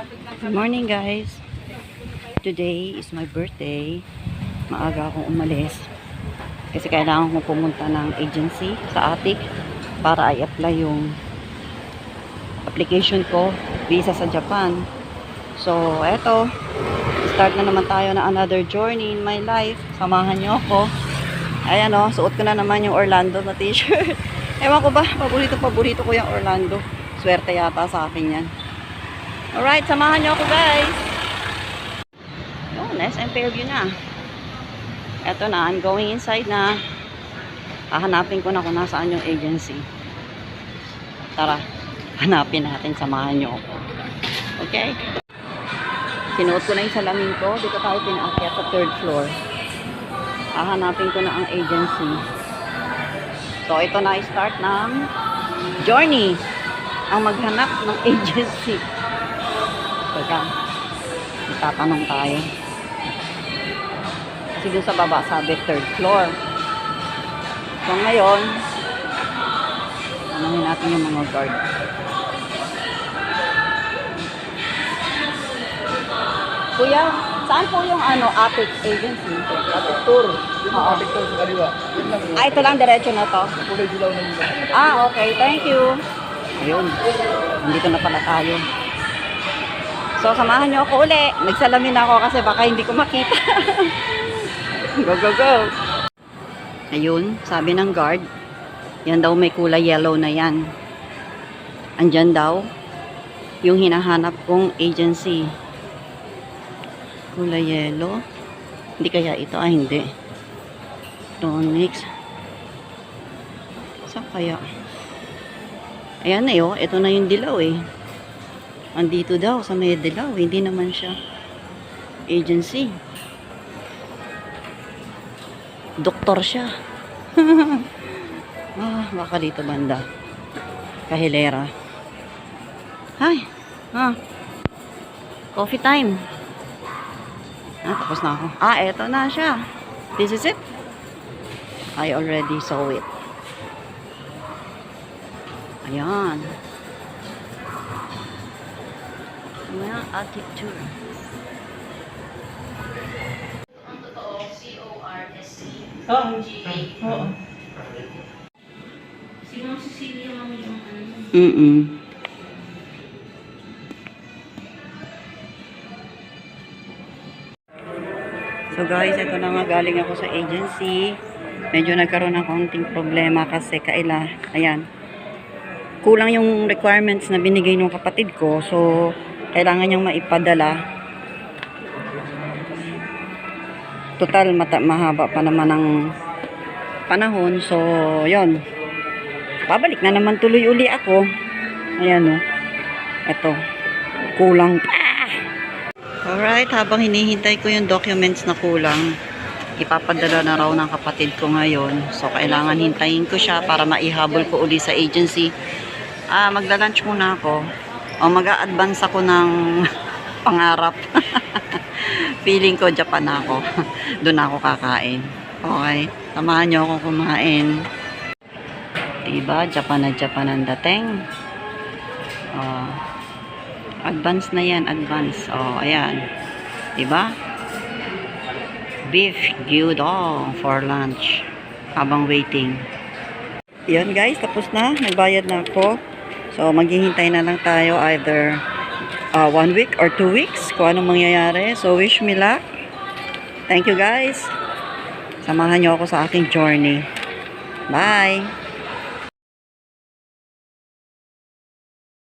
Good morning guys. Today is my birthday. Maaga akong umalis. Kasi kailangan kong pumunta ng agency sa Atik para i-apply yung application ko, visa sa Japan. So, eto. Start na naman tayo na another journey in my life. Samahan niyo ako. Ayan o, suot ko na naman yung Orlando na t-shirt. Ewan ko ba, paborito ko yung Orlando. Swerte yata sa akin yan. Alright, samahan niyo ako guys. Yun, SM Fairview na. Eto na, I'm going inside na. Hahanapin ko na kung nasaan yung agency. Tara, hanapin natin, samahan niyo ako. Okay? Sinuot ko na yung salamin ko. Dito tayo pinaakyat sa 3rd floor. Hahanapin ko na ang agency. So, ito na i-start ng journey. Ang maghanap ng agency. Teka, itatanong tayo. Kasi dun sa baba sabi 3rd floor. So ngayon, tanongin natin yung mga guard. Kuya, saan po yung Atik agency? Atik tour. Yung Atik tour sa kaliwa. Ito lang, diretso na to. Kulay dilaw na yun. Okay, thank you. Ayun, nandito na pala tayo. So, samahan nyo ako uli. Nagsalamin ako kasi baka hindi ko makita. Go, go, go. Ayun, sabi ng guard, yan daw may kulay yellow na yan. Andyan daw, yung hinahanap kong agency. Kulay yellow. Hindi kaya ito? Hindi. Tonics. Saan kaya? Ayan na yun. Ito na yung dilaw eh. Andito daw sa may dilaw, hindi naman siya agency. Doktor siya. Baka dito banda. Kahilera. Hi. Coffee time. Tapos na ako. Eto na siya. This is it. I already saw it. Ayan. Ayan, Atik tour. Ang totoo, CORSC-GA. Oo. Si Ma'am Cecilia, Ma'am yung So guys, ito na nga, galing ako sa agency. Medyo nagkaroon ng konting problema kasi ayan, kulang yung requirements na binigay ng kapatid ko. So, kailangan niyang maipadala. Total, mahaba pa naman ang panahon. So, yon. Babalik na naman tuloy uli ako. Ayan o. Ito. Kulang pa. Alright, habang hinihintay ko yung documents na kulang, ipapadala na raw ng kapatid ko ngayon. So, kailangan hintayin ko siya para maihabol ko uli sa agency. Magla-lunch muna ako. O mag-a-advance ako ng pangarap. Feeling ko Japan ako. Doon ako kakain. Okay. Samahan nyo ako kumain. Diba? Japan na Japan ang dating. Advance na yan. Advance. Ayan. Diba? Beef gyudon for lunch. Habang waiting. Yan guys. Tapos na. Nagbayad na ako. So, maghihintay na lang tayo either 1 week or 2 weeks kung anong mangyayari. So, wish me luck. Thank you guys. Samahan nyo ako sa aking journey. Bye!